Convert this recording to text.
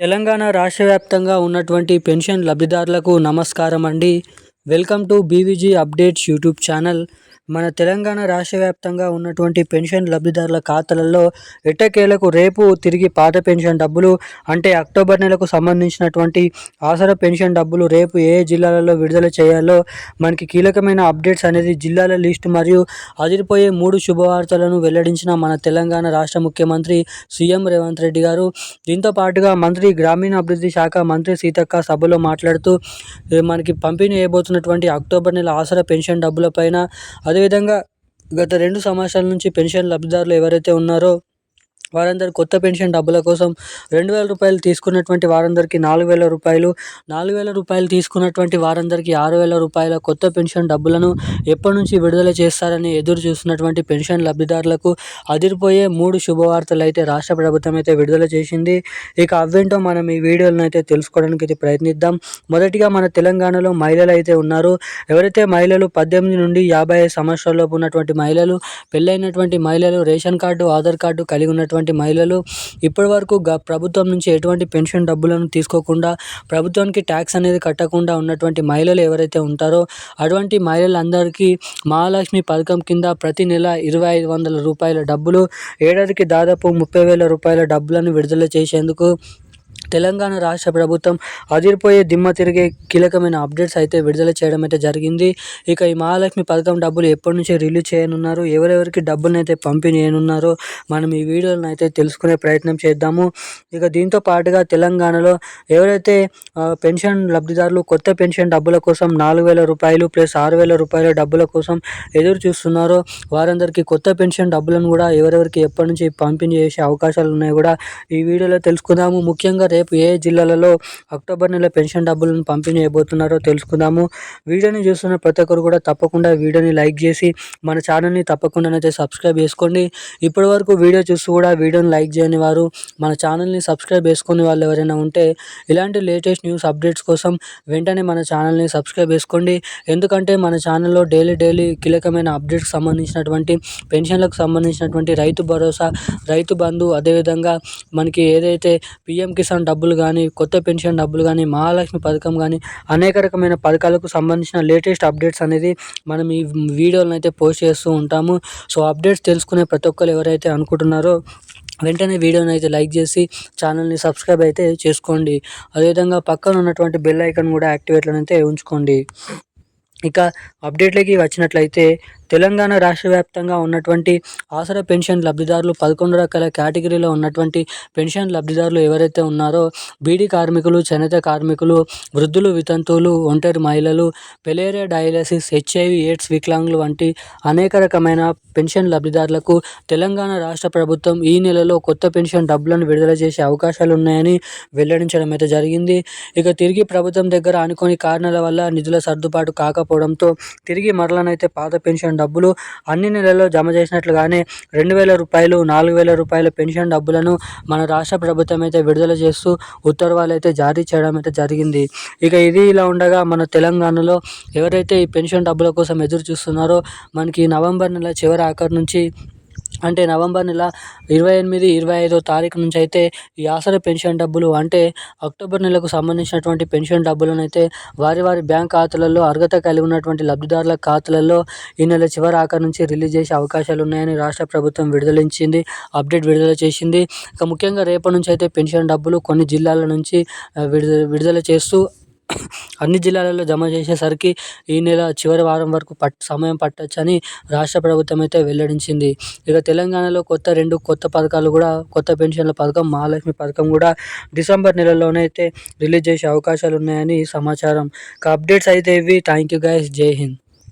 తెలంగాణ రాష్ట్ర వ్యాప్తంగా ఉన్నటువంటి పెన్షన్ లబ్ధిదారులకు నమస్కారం అండి. Welcome to BVG updates YouTube channel. మన తెలంగాణ రాష్ట్ర వ్యాప్తంగా ఉన్నటువంటి పెన్షన్ లబ్ధిదారుల ఖాతాలలో ఎట్టకేలకు రేపు తిరిగి పాత పెన్షన్ డబ్బులు అంటే అక్టోబర్ నెలకు సంబంధించినటువంటి ఆసరా పెన్షన్ డబ్బులు రేపు ఏ జిల్లాలలో విడుదల చేయాలో మనకి కీలకమైన అప్డేట్స్ అనేది జిల్లాల లిస్టు మరియు అదిరిపోయే 3 శుభవార్తలను వెల్లడించిన మన తెలంగాణ రాష్ట్ర ముఖ్యమంత్రి సీఎం రేవంత్ రెడ్డి గారు. దీంతో పాటుగా మంత్రి గ్రామీణాభివృద్ధి శాఖ మంత్రి సీతక్క సభలో మాట్లాడుతూ మనకి పంపిణీ చేయబోతున్నటువంటి అక్టోబర్ నెల ఆసరా పెన్షన్ డబ్బులపైన, అదేవిధంగా గత 2 సంవత్సరాల నుంచి పెన్షన్ లబ్ధిదారులు ఎవరైతే ఉన్నారో వారందరూ కొత్త పెన్షన్ డబ్బుల కోసం 2,000 రూపాయలు తీసుకున్నటువంటి వారందరికీ 4,000 రూపాయలు, 4,000 రూపాయలు తీసుకున్నటువంటి వారందరికీ 6,000 రూపాయల కొత్త పెన్షన్ డబ్బులను ఎప్పటి నుంచి విడుదల చేస్తారని ఎదురు చూస్తున్నటువంటి పెన్షన్ లబ్ధిదారులకు అదిరిపోయే 3 శుభవార్తలు అయితే రాష్ట్ర ప్రభుత్వం అయితే విడుదల చేసింది. ఇక అవేంటో మనం ఈ వీడియోలను అయితే తెలుసుకోవడానికి అయితే ప్రయత్నిద్దాం. మొదటిగా మన తెలంగాణలో మహిళలు అయితే ఉన్నారు. ఎవరైతే మహిళలు 18 నుండి 55 సంవత్సరాలలోపు ఉన్నటువంటి మహిళలు, పెళ్ళైనటువంటి మహిళలు, రేషన్ కార్డు, ఆధార్ కార్డు కలిగి ఉన్నటువంటి మహిళలు, ఇప్పటి వరకు ప్రభుత్వం నుంచి ఎటువంటి పెన్షన్ డబ్బులను తీసుకోకుండా, ప్రభుత్వానికి ట్యాక్స్ అనేది కట్టకుండా ఉన్నటువంటి మహిళలు ఎవరైతే ఉంటారో అటువంటి మహిళలందరికీ మహాలక్ష్మి పథకం కింద ప్రతి నెల 2,500 రూపాయల డబ్బులు, ఏడాదికి దాదాపు 30,000 రూపాయల డబ్బులను విడుదల చేసేందుకు తెలంగాణ రాష్ట్ర ప్రభుత్వం అదిరిపోయే దిమ్మ తిరిగే కీలకమైన అప్డేట్స్ అయితే విడుదల చేయడం అయితే జరిగింది. ఇక ఈ మహాలక్ష్మి పథకం డబ్బులు ఎప్పటి నుంచి రిలీజ్ చేయనున్నారు, ఎవరెవరికి డబ్బులను అయితే పంపిణీ చేయనున్నారో మనం ఈ వీడియోలను అయితే తెలుసుకునే ప్రయత్నం చేద్దాము. ఇక దీంతో పాటుగా తెలంగాణలో ఎవరైతే పెన్షన్ లబ్ధిదారులు కొత్త పెన్షన్ డబ్బుల కోసం 4,000 రూపాయలు ప్లస్ 6,000 రూపాయల డబ్బుల కోసం ఎదురు చూస్తున్నారో వారందరికీ కొత్త పెన్షన్ డబ్బులను కూడా ఎవరెవరికి ఎప్పటి నుంచి పంపిణీ చేసే అవకాశాలు ఉన్నాయో కూడా ఈ వీడియోలో తెలుసుకుందాము. ముఖ్యంగా రేపు ఏ జిల్లాలలో అక్టోబర్ నెల పెన్షన్ డబ్బులను పంపిణీ చేయబోతున్నారో తెలుసుకుందాము. వీడియోని చూస్తున్న ప్రతి ఒక్కరు కూడా తప్పకుండా వీడియోని లైక్ చేసి మన ఛానల్ని తప్పకుండానైతే సబ్స్క్రైబ్ చేసుకోండి. ఇప్పటి వరకు వీడియో చూస్తూ కూడా వీడియోని లైక్ చేయని వారు, మన ఛానల్ని సబ్స్క్రైబ్ చేసుకునే వాళ్ళు ఎవరైనా ఉంటే ఇలాంటి లేటెస్ట్ న్యూస్ అప్డేట్స్ కోసం వెంటనే మన ఛానల్ని సబ్స్క్రైబ్ చేసుకోండి. ఎందుకంటే మన ఛానల్లో డైలీ కీలకమైన అప్డేట్స్ సంబంధించినటువంటి పెన్షన్లకు సంబంధించినటువంటి రైతు భరోసా, రైతు బంధు, అదేవిధంగా మనకి ఏదైతే పిఎం కిసాన్ డబ్బులు కానీ, కొత్త పెన్షన్ డబ్బులు కానీ, మహాలక్ష్మి పథకం కానీ అనేక రకమైన పథకాలకు సంబంధించిన లేటెస్ట్ అప్డేట్స్ అనేది మనం ఈ వీడియోలను అయితే పోస్ట్ చేస్తూ ఉంటాము. సో అప్డేట్స్ తెలుసుకునే ప్రతి ఒక్కరు ఎవరైతే అనుకుంటున్నారో వెంటనే వీడియోని అయితే లైక్ చేసి ఛానల్ని సబ్స్క్రైబ్ అయితే చేసుకోండి. అదేవిధంగా పక్కన ఉన్నటువంటి బెల్ ఐకాన్ కూడా యాక్టివేట్లను అయితే ఉంచుకోండి. ఇక అప్డేట్లకి వచ్చినట్లయితే తెలంగాణ రాష్ట్ర వ్యాప్తంగా ఉన్నటువంటి ఆసరా పెన్షన్ లబ్ధిదారులు 11 రకాల కేటగిరీలో ఉన్నటువంటి పెన్షన్ లబ్ధిదారులు ఎవరైతే ఉన్నారో బీడీ కార్మికులు, చేనేత కార్మికులు, వృద్ధులు, వితంతువులు, ఒంటరి మహిళలు, పెలేరియా డయాలసిస్, హెచ్ఐవి ఎయిడ్స్ వికలాంగులు వంటి అనేక రకమైన పెన్షన్ లబ్ధిదారులకు తెలంగాణ రాష్ట్ర ప్రభుత్వం ఈ నెలలో కొత్త పెన్షన్ డబ్బులను విడుదల చేసే అవకాశాలు ఉన్నాయని వెల్లడించడం అయితే జరిగింది. ఇక తిరిగి ప్రభుత్వం దగ్గర అనుకోని కారణాల వల్ల నిధుల సర్దుబాటు కాకపోవడంతో తిరిగి మరలనైతే పాత పెన్షన్ డబ్బులు అన్ని నెలల్లో జమ చేసినట్లుగానే 2,000 రూపాయలు, 4,000 రూపాయల పెన్షన్ డబ్బులను మన రాష్ట్ర ప్రభుత్వం అయితే విడుదల చేస్తూ ఉత్తర్వులు అయితే జారీ చేయడం అయితే జరిగింది. ఇక ఇది ఇలా ఉండగా మన తెలంగాణలో ఎవరైతే ఈ పెన్షన్ డబ్బుల కోసం ఎదురు చూస్తున్నారో మనకి నవంబర్ నెల చివరి ఆఖరి నుంచి అంటే నవంబర్ నెల 28, 25వ తారీఖు నుంచి అయితే ఈ ఆసరా పెన్షన్ డబ్బులు అంటే అక్టోబర్ నెలకు సంబంధించినటువంటి పెన్షన్ డబ్బులను అయితే వారి బ్యాంక్ ఖాతాలలో అర్హత కలిగి ఉన్నటువంటి లబ్ధిదారుల ఖాతాలలో ఈ నెల చివరి ఆఖరి నుంచి రిలీజ్ చేసే అవకాశాలు ఉన్నాయని రాష్ట్ర ప్రభుత్వం అప్డేట్ విడుదల చేసింది. ఇక ముఖ్యంగా రేపటి నుంచి అయితే పెన్షన్ డబ్బులు కొన్ని జిల్లాల నుంచి విడుదల చేస్తూ అన్ని జిల్లాలలో జమ చేసేసరికి ఈ నెల చివరి వారం వరకు సమయం పట్టొచ్చని రాష్ట్ర ప్రభుత్వం అయితే వెల్లడించింది. ఇక తెలంగాణలో కొత్త పథకాలు కూడా, కొత్త పెన్షన్ల పథకం, మహాలక్ష్మి పథకం కూడా డిసెంబర్ నెలలోనే అయితే రిలీజ్ చేసే అవకాశాలు ఉన్నాయని సమాచారం. ఇక అప్డేట్స్ అయితే ఇవి. Thank you guys. జై హింద్.